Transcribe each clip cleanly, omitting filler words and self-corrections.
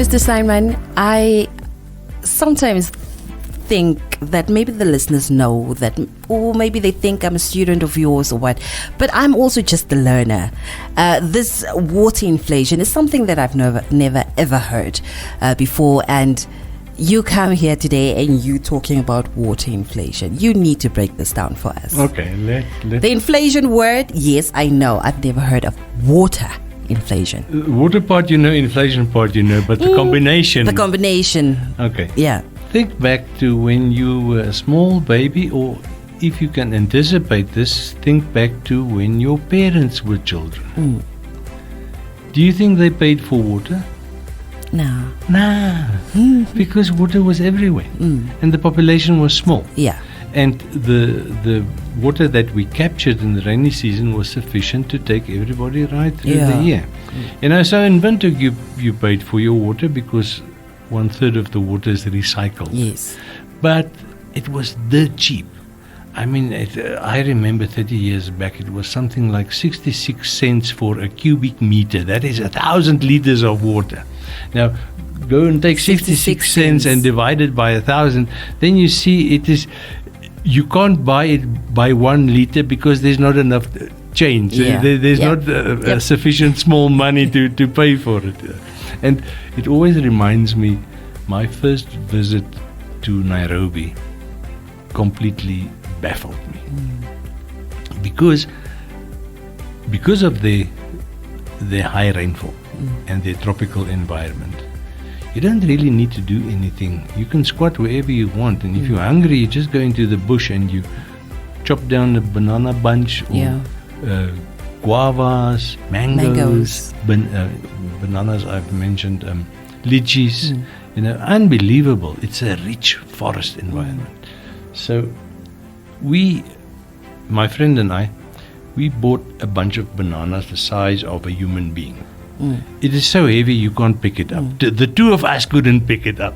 Mr. Simon, I sometimes think that maybe the listeners know that, or maybe they think I'm a student of yours or what, but I'm also just a learner. This water inflation is something that I've never ever heard before, and you come here today and you talking about water inflation. You need to break this down for us. Okay, let The inflation word, yes, I know. I've never heard of water inflation. water part you know, inflation part you know, but the combination. The combination. Okay. Yeah. Think back to when you were a small baby, or if you can anticipate this, think back to when your parents were children. Do you think they paid for water? No. Nah, because water was everywhere, and the population was small. Yeah. And the water that we captured in the rainy season was sufficient to take everybody right through the year. You know, so in winter you paid for your water because 1/3 of the water is recycled. Yes. But it was dirt cheap. I mean, I remember 30 years back, it was something like 66 cents for a cubic meter. That is 1,000 liters of water. Now, go and take 66 cents and divide it by 1,000. Then you see it is, you can't buy it by 1 liter because there's not enough change. Yeah. There's not sufficient small money to pay for it. And it always reminds me, my first visit to Nairobi completely baffled me. Because of their high rainfall and their tropical environment, you don't really need to do anything. You can squat wherever you want, and if you're hungry, you just go into the bush and you chop down a banana bunch or guavas, mangoes. Bananas I've mentioned, lychees, you know, unbelievable. It's a rich forest environment. So my friend and I, we bought a bunch of bananas the size of a human being. It is so heavy you can't pick it up. The two of us couldn't pick it up.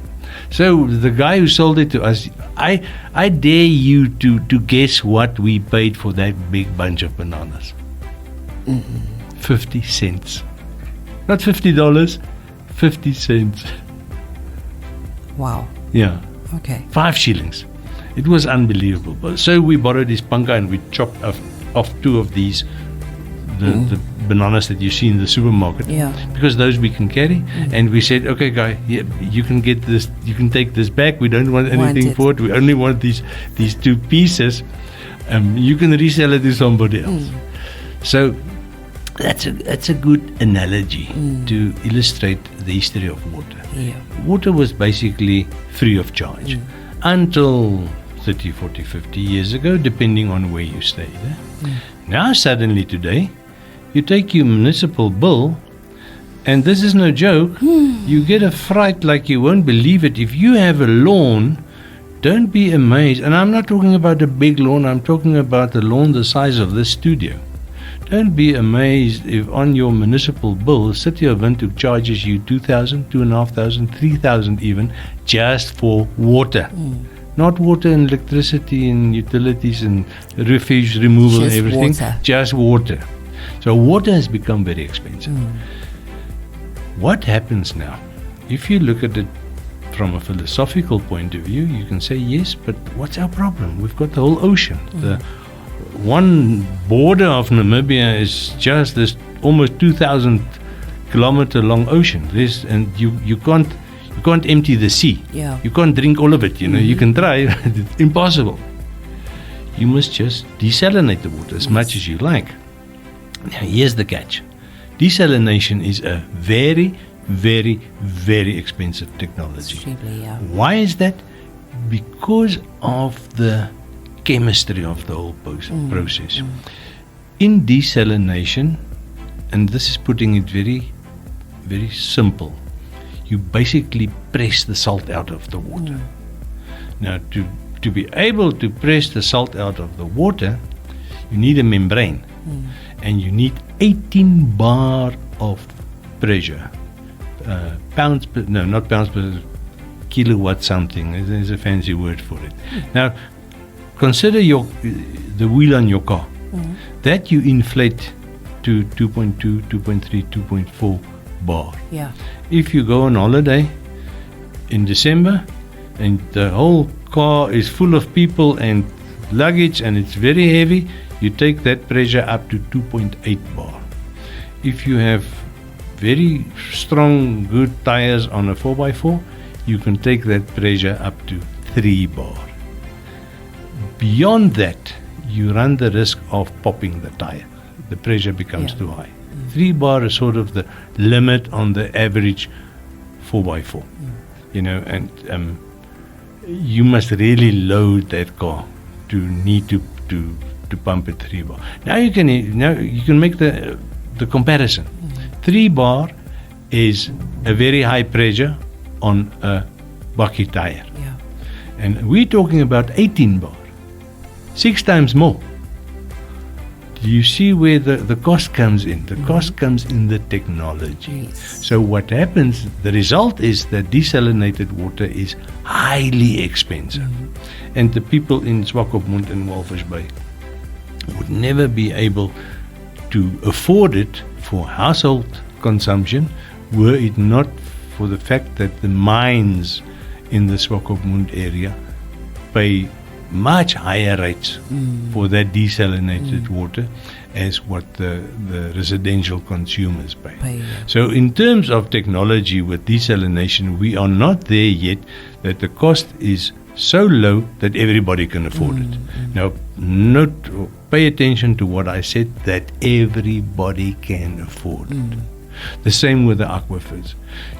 So the guy who sold it to us, I dare you to guess what we paid for that big bunch of bananas. 50 cents. Not $50, 50 cents. Wow. Yeah. Okay. 5 shillings. It was unbelievable. So we borrowed this punga and we chopped off 2 of these, the bananas that you see in the supermarket, because those we can carry. And we said, okay, guy, you can get this, you can take this back. We don't want anything for it. We only want these 2 pieces. You can resell it to somebody else. So that's a good analogy to illustrate the history of water. Water was basically free of charge until 30, 40, 50 years ago, depending on where you stayed. Now suddenly today, you take your municipal bill, and this is no joke, you get a fright like you won't believe it. If you have a lawn, don't be amazed, and I'm not talking about a big lawn, I'm talking about a lawn the size of this studio. Don't be amazed if on your municipal bill, the City of Windhoek charges you 2,000, 2,500, 3,000 even, just for water. Not water and electricity and utilities and refuse removal and everything. Just water. So water has become very expensive. What happens now? If you look at it from a philosophical point of view, you can say, yes, but what's our problem? We've got the whole ocean. The one border of Namibia is just this almost 2,000 kilometer long ocean. And you can't empty the sea. You can't drink all of it. You know, you can try, it's impossible. You must just desalinate the water as much as you like. Now here's the catch. Desalination is a very, very, very expensive technology. Extremely, Why is that? Because of the chemistry of the whole process. In desalination, and this is putting it very, very simple, you basically press the salt out of the water. Now, to be able to press the salt out of the water, you need a membrane, and you need 18 bar of pressure. Pounds per, no, not pounds per kilowatt something. There's a fancy word for it. Now, consider the wheel on your car. That you inflate to 2.2, 2.3, 2.4 bar. Yeah. If you go on holiday in December and the whole car is full of people and luggage and it's very heavy, you take that pressure up to 2.8 bar. If you have very strong, good tires on a 4x4, you can take that pressure up to 3 bar. Beyond that, you run the risk of popping the tire. The pressure becomes too high. 3 bar is sort of the limit on the average 4x4. You know, and you must really load that car to need to pump it 3 bar. Now you can make the comparison. 3 bar is a very high pressure on a bakkie tire. Yeah. And we're talking about 18 bar. 6 times more. Do you see where the cost comes in? The cost comes in the technology. Yes. So what happens, the result is that desalinated water is highly expensive. And the people in Swakopmund and Walvis Bay would never be able to afford it for household consumption were it not for the fact that the mines in the Swakopmund area pay much higher rates for that desalinated water as what the residential consumers pay. So in terms of technology with desalination, we are not there yet that the cost is so low that everybody can afford it. Now, pay attention to what I said, that everybody can afford it. The same with the aquifers.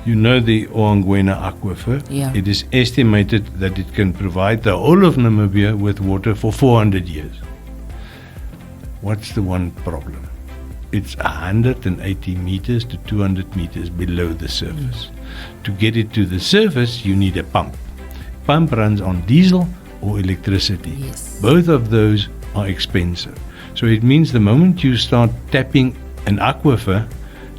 You know the Oangwena aquifer. Yeah. It is estimated that it can provide the whole of Namibia with water for 400 years. What's the one problem? It's 180 meters to 200 meters below the surface. To get it to the surface, you need a pump. Pump runs on diesel or electricity. Yes. Both of those are expensive. So it means the moment you start tapping an aquifer,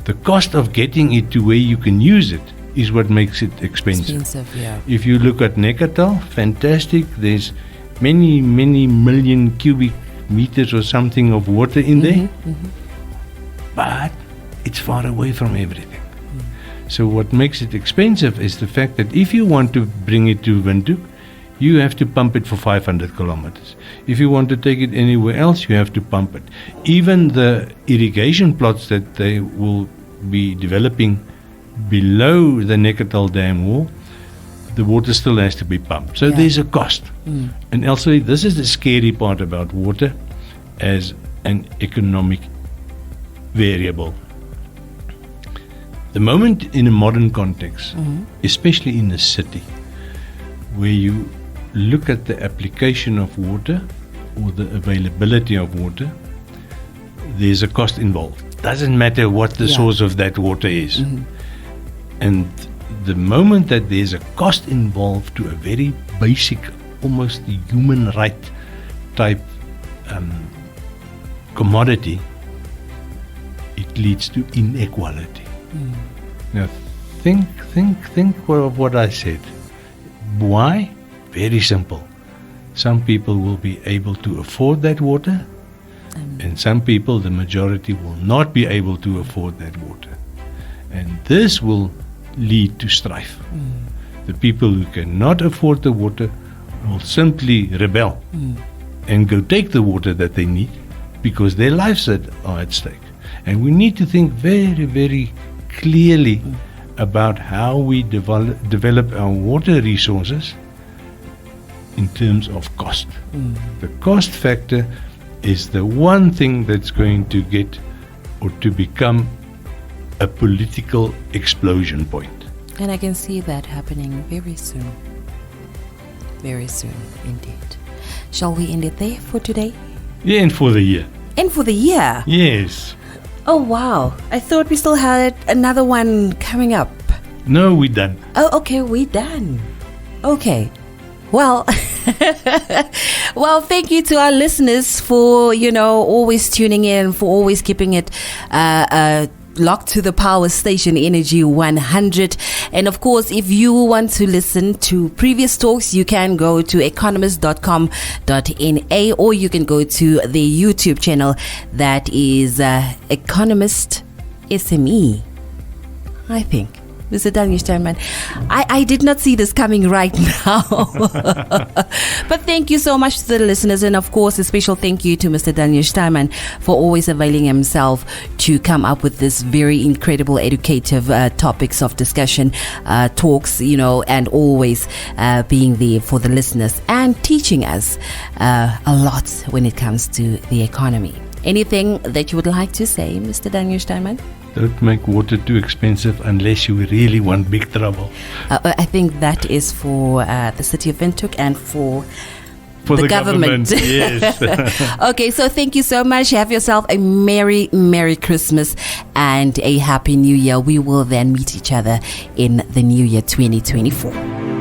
the cost of getting it to where you can use it is what makes it expensive. Yeah. If you look at Neckartal, fantastic. There's many million cubic meters or something of water in there. But it's far away from everything. So what makes it expensive is the fact that if you want to bring it to Windhoek, you have to pump it for 500 kilometers. If you want to take it anywhere else, you have to pump it. Even the irrigation plots that they will be developing below the Neckartal Dam wall, the water still has to be pumped. So there's a cost. And also, this is the scary part about water as an economic variable. The moment in a modern context, especially in a city, where you look at the application of water or the availability of water, there's a cost involved. Doesn't matter what the source of that water is. And the moment that there's a cost involved to a very basic, almost human right type commodity, it leads to inequality. Now think of what I said. Why? Very simple. Some people will be able to afford that water, and some people, the majority, will not be able to afford that water. And this will lead to strife. The people who cannot afford the water will simply rebel and go take the water that they need because their lives are at stake. And we need to think very, very clearly about how we develop our water resources in terms of cost. The cost factor is the one thing that's going to get or to become a political explosion point. And I can see that happening very soon. Very soon, indeed. Shall we end it there for today? Yeah, and for the year. And for the year? Yes. Oh, wow. I thought we still had another one coming up. No, we're done. Oh, okay, we're done. Okay. Well, well, thank you to our listeners for, always tuning in, for always keeping it locked to the power station Energy 100. And of course, if you want to listen to previous talks, you can go to economist.com.na, or you can go to the YouTube channel that is Economist SME. I think. Mr. Daniel Steinman, I did not see this coming right now. But thank you so much to the listeners, and of course a special thank you to Mr. Daniel Steinman for always availing himself to come up with this very incredible educative topics of discussion, talks, and always being there for the listeners and teaching us a lot when it comes to the economy. Anything that you would like to say, Mr. Daniel Steinman? Don't make water too expensive unless you really want big trouble. I think that is for the city of Windhoek and for the government. Yes. Okay, so thank you so much. Have yourself a Merry, Merry Christmas and a Happy New Year. We will then meet each other in the New Year 2024.